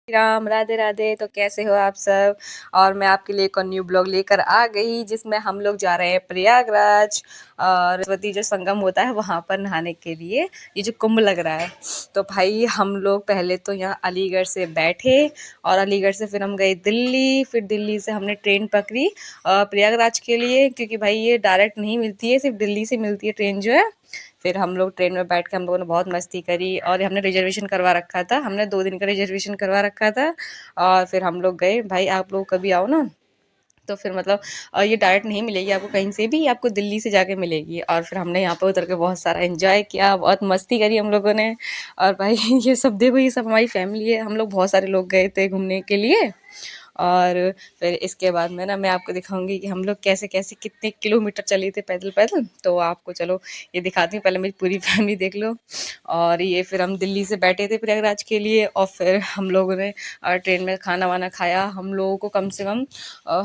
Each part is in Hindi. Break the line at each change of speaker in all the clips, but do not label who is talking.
राम राधे राधे। तो कैसे हो आप सब। और मैं आपके लिए एक और न्यू ब्लॉग लेकर आ गई जिसमें हम लोग जा रहे हैं प्रयागराज और सरस्वती जो संगम होता है वहाँ पर नहाने के लिए। ये जो कुंभ लग रहा है तो भाई हम लोग पहले तो यहाँ अलीगढ़ से बैठे और अलीगढ़ से फिर हम गए दिल्ली। फिर दिल्ली से हमने ट्रेन पकड़ी प्रयागराज के लिए, क्योंकि भाई ये डायरेक्ट नहीं मिलती है, सिर्फ दिल्ली से मिलती है ट्रेन जो है। फिर हम लोग ट्रेन में बैठ के हम लोगों ने बहुत मस्ती करी और हमने रिजर्वेशन करवा रखा था, हमने 2 दिन का रिजर्वेशन करवा रखा था। और फिर हम लोग गए। भाई आप लोग कभी आओ ना तो फिर मतलब ये डायरेक्ट नहीं मिलेगी आपको कहीं से भी, आपको दिल्ली से जाके मिलेगी। और फिर हमने यहाँ पे उतर के बहुत सारा एंजॉय किया, बहुत मस्ती करी हम लोगों ने। और भाई ये सब देखो, ये सब हमारी फैमिली है, हम लोग बहुत सारे लोग गए थे घूमने के लिए। और फिर इसके बाद में ना मैं आपको दिखाऊंगी कि हम लोग कैसे कैसे कितने किलोमीटर चले थे पैदल पैदल। तो आपको चलो ये दिखाती हूँ, पहले मेरी पूरी फैमिली देख लो। और ये फिर हम दिल्ली से बैठे थे प्रयागराज के लिए और फिर हम लोगों ने ट्रेन में खाना वाना खाया। हम लोगों को कम से कम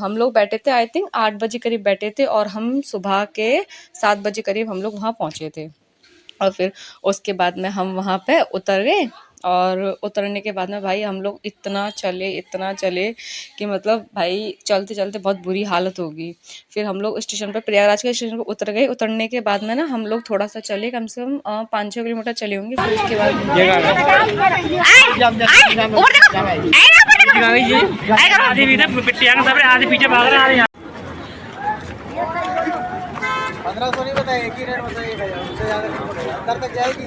हम लोग बैठे थे आई थिंक 8 बजे करीब बैठे थे और हम सुबह के 7 बजे करीब हम लोग वहाँ पहुँचे थे। और फिर उसके बाद में हम वहाँ पे उतर गए। और उतरने के बाद में भाई हम लोग इतना चले कि मतलब भाई चलते चलते बहुत बुरी हालत होगी। फिर हम लोग स्टेशन पर प्रयागराज के स्टेशन पर उतर गए। उतरने के बाद में ना हम लोग थोड़ा सा चले, कम से कम 5-6 किलोमीटर चले होंगे। फिर उसके बाद
आधे पीछे भाग रहे हैं।
1500 नहीं बताइए, एक ही रेट बताइए भैया, उससे ज़्यादा नहीं बताइए। अंदर तक जाएगी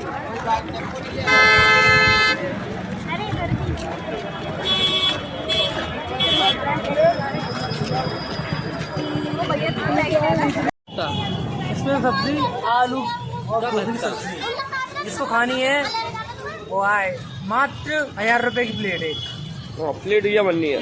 इसमें सब्जी आलू और सब्जी जिसको खानी है वो आए। मात्र 1000 रुपए की प्लेट है।
प्लेट या बननी है।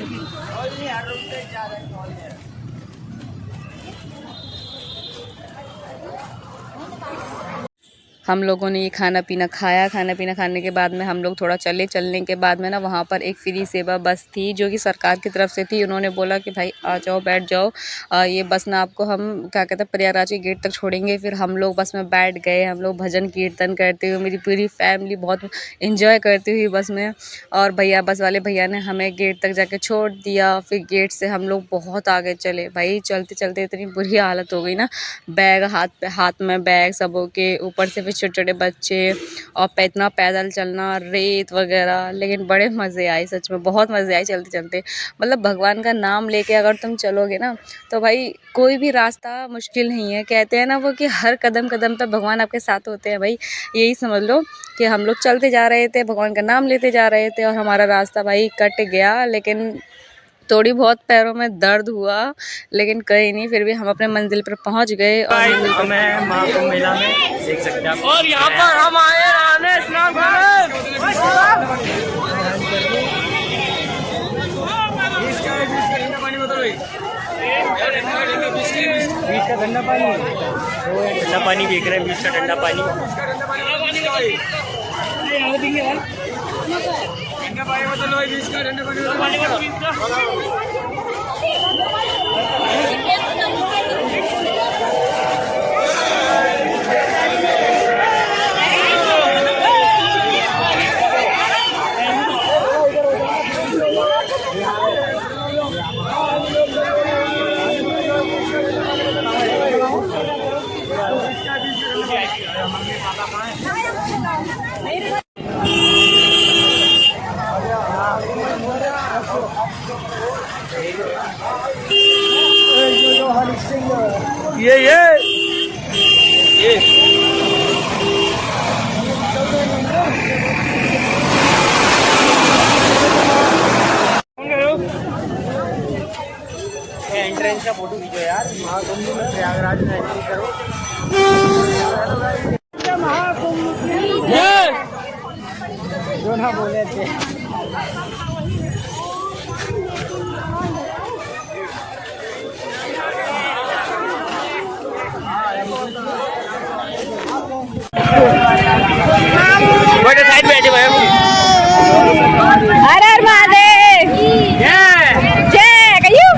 हम लोगों ने ये खाना पीना खाया। खाना पीना खाने के बाद में हम लोग थोड़ा चले। चलने के बाद में ना वहाँ पर एक फ्री सेवा बस थी जो कि सरकार की तरफ से थी। उन्होंने बोला कि भाई आ जाओ, बैठ जाओ, ये बस ना आपको हम क्या कहते हैं प्रयागराज के गेट तक छोड़ेंगे। फिर हम लोग बस में बैठ गए। हम लोग भजन कीर्तन करते हुए, मेरी पूरी फैमिली बहुत इंजॉय करती हुई बस में। और भैया, बस वाले भैया ने हमें गेट तक जाके छोड़ दिया। फिर गेट से हम लोग बहुत आगे चले। भाई चलते चलते इतनी बुरी हालत हो गई ना, बैग हाथ में बैग सबों के, ऊपर से छोटे छोटे बच्चे और इतना पैदल चलना, रेत वगैरह। लेकिन बड़े मज़े आए, सच में बहुत मज़े आए चलते चलते। मतलब भगवान का नाम लेके अगर तुम चलोगे ना तो भाई कोई भी रास्ता मुश्किल नहीं है। कहते हैं ना वो कि हर कदम कदम पर भगवान आपके साथ होते हैं। भाई यही समझ लो कि हम लोग चलते जा रहे थे, भगवान का नाम लेते जा रहे थे और हमारा रास्ता भाई कट गया। लेकिन थोड़ी बहुत पैरों में दर्द हुआ, लेकिन कहीं नहीं, फिर भी हम अपने मंजिल पर पहुंच गए। और
हमें महाकुंभ मेला में देख सकते हैं। और यहाँ पर हम आए नहाने, स्नान करने। बीच का ठंडा पानी, ठंडा पानी देख रहे हैं, बीच का ठंडा पानी। ये एंट्रेंस का फोटो खींचो यार। महाकुंभ में प्रयागराज में एंट्री करो। जो ना बोले थे। बड़े साइड बैठे हुए हैं।
हर हर महादेव, जय कहियो।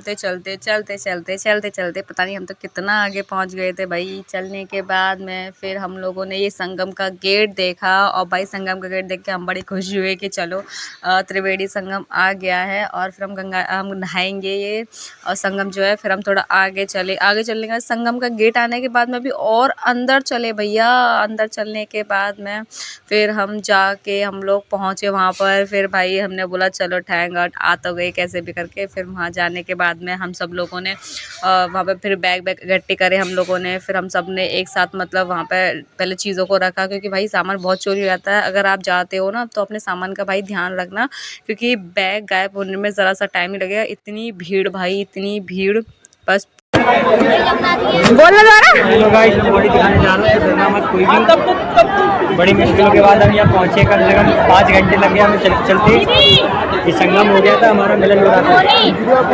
चलते चलते चलते चलते चलते चलते पता नहीं हम तो कितना आगे पहुंच गए थे भाई। चलने के बाद में फिर हम लोगों ने ये संगम का गेट देखा और भाई संगम का गेट देख के हम बड़ी खुशी हुए कि चलो त्रिवेणी संगम आ गया है और फिर हम नहाएंगे ये और संगम जो है। फिर हम थोड़ा आगे चलने के बाद संगम का गेट आने के बाद में भी और अंदर चले भैया। अंदर चलने के बाद में फिर हम जाके हम लोग पहुँचे वहाँ पर। फिर भाई हमने बोला चलो थैंक गॉड आ तो गए कैसे भी करके। फिर वहाँ जाने के बाद में हम सब लोगों ने वहाँ पे फिर बैग इकट्ठे करे हम लोगों ने। फिर हम सब ने एक साथ मतलब वहाँ पे पहले चीज़ों को रखा क्योंकि भाई सामान बहुत चोरी हो जाता है। अगर आप जाते हो ना तो अपने सामान का भाई ध्यान रखना क्योंकि बैग गायब होने में ज़रा सा टाइम ही लगेगा। इतनी भीड़ भाई, इतनी भीड़ बस बोलने जा रहा।
हेलो गाइस, मैं बॉडी दिखाने जा रहा हूँ। डरना मत कोई भी। बड़ी मुश्किलों के बाद हम यहाँ पहुँचे। कम से कम 5 घंटे लग गए हमें चलते। ये संगम हो गया था हमारा, मिलन हो रहा था।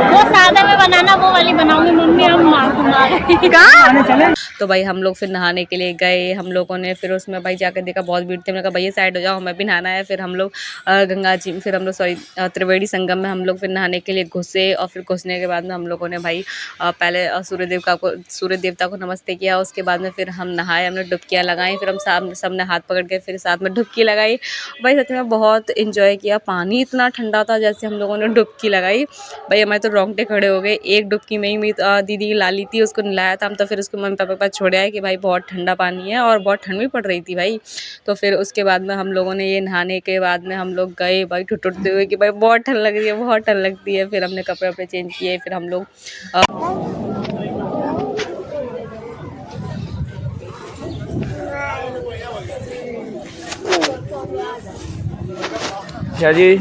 वो सादा में बनाना, वो वाली बनाऊंगी मम्मी। हम
आने चले।
तो भाई हम लोग फिर नहाने के लिए गए हम लोगों ने। फिर उसमें भाई जाकर देखा बहुत भीड़ थी। हमने कहा भैया साइड हो जाओ, हमें भी नहाना है। फिर हम लोग त्रिवेणी संगम में हम लोग फिर नहाने के लिए घुसे। और फिर घुसने के बाद में हम लोगों ने भाई पहले सूर्य देवता को नमस्ते किया। उसके बाद में फिर हम नहाए, हमने डुबकियाँ लगाई। फिर हम सब ने हाथ पकड़ के फिर साथ में डुबकी लगाई। भाई सच में बहुत इंजॉय किया। पानी इतना ठंडा था जैसे हम लोगों ने डुबकी लगाई भाई हमारे तो रोंगटे खड़े हो गए। एक डुबकी में ही मेरी दीदी लाली थी, उसको नहलाया था हम तो फिर उसको मम्मी पापा के पास छोड़ आए कि भाई बहुत ठंडा पानी है और बहुत ठंड भी पड़ रही थी भाई। तो फिर उसके बाद में हम लोगों ने ये नहाने के बाद में हम लोग गए भाई ठुठुरते हुए कि भाई बहुत ठंड लग रही है, बहुत ठंड लगती है। फिर हमने कपड़े वपड़े चेंज किए। फिर हम लोग
क्या जी?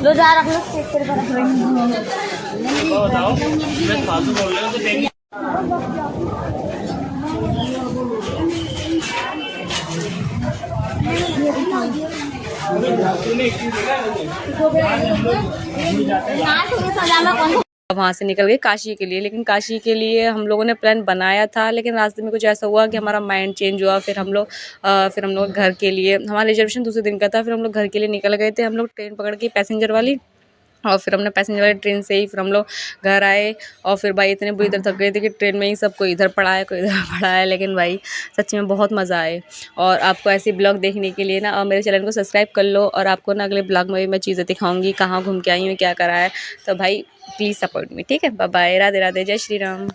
लो जा रख लो स्टेज पर रख
वहाँ से निकल गए काशी के लिए। लेकिन काशी के लिए हम लोगों ने प्लान बनाया था लेकिन रास्ते में कुछ ऐसा हुआ कि हमारा माइंड चेंज हुआ। फिर हम लोग घर के लिए, हमारा रिजर्वेशन दूसरे दिन का था। फिर हम लोग घर के लिए निकल गए थे। हम लोग ट्रेन पकड़ के पैसेंजर वाली और फिर हमने पैसेंजर वाली ट्रेन से ही फिर हम लोग घर आए। और फिर भाई इतने बुरी तरह थक गए थे कि ट्रेन में ही सब कोई इधर पड़ा है कोई इधर पड़ा है। लेकिन भाई सच में बहुत मज़ा आए। और आपको ऐसी ब्लॉग देखने के लिए ना मेरे चैनल को सब्सक्राइब कर लो। और आपको ना अगले ब्लॉग में भी मैं चीज़ें दिखाऊंगी, कहाँ घूम के आई हूँ, क्या करा है। तो भाई प्लीज़ सपोर्ट मी, ठीक है। बाय बाय, राधे राधे, जय श्री राम।